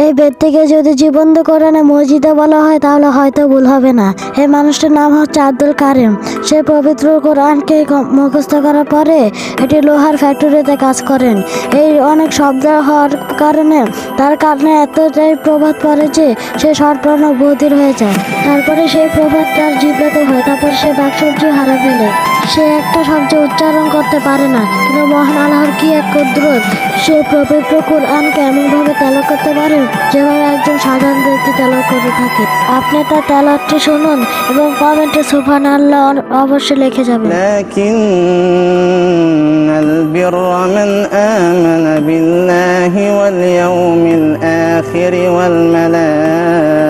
এই ব্যক্তিকে যদি জীবন্ত কোরআনে মসজিদে বলা হয় তাহলে হয়তো ভুল হবে না। এই মানুষটির নাম হচ্ছে আব্দুল কারিম। সে পবিত্র কোরআনকে মুখস্থ করার পরে এটি লোহার ফ্যাক্টরিতে কাজ করেন। এই অনেক শব্দ হওয়ার কারণে তার কানে এতটাই প্রভাব পড়ে যে সে স্বরবর্ণ বধির হয়ে যায়। তারপরে সেই প্রভাব তার জিহ্বাতে হয়। তারপর সে বাকশক্তি হারা ফেলে। সে একটা শব্দ উচ্চারণ করতে পারে না, কিন্তু মহান আল্লাহর কি এক কুদরত, সে পবিত্র কোরআনকে এমনভাবে তেলাওয়াত করতে পারে যেভাবে একজন সাধারণ ব্যক্তি তেলাওয়াত করে থাকে। আপনি তার তেলাওয়াতটি শুনুন এবং কমেন্টে সুবহানাল্লাহ অবশ্যই লিখে যাবেন। লাকিন্নাল বিররা মান আমানা বিল্লাহি ওয়াল ইয়াউমিল আখির ওয়াল মালাইকা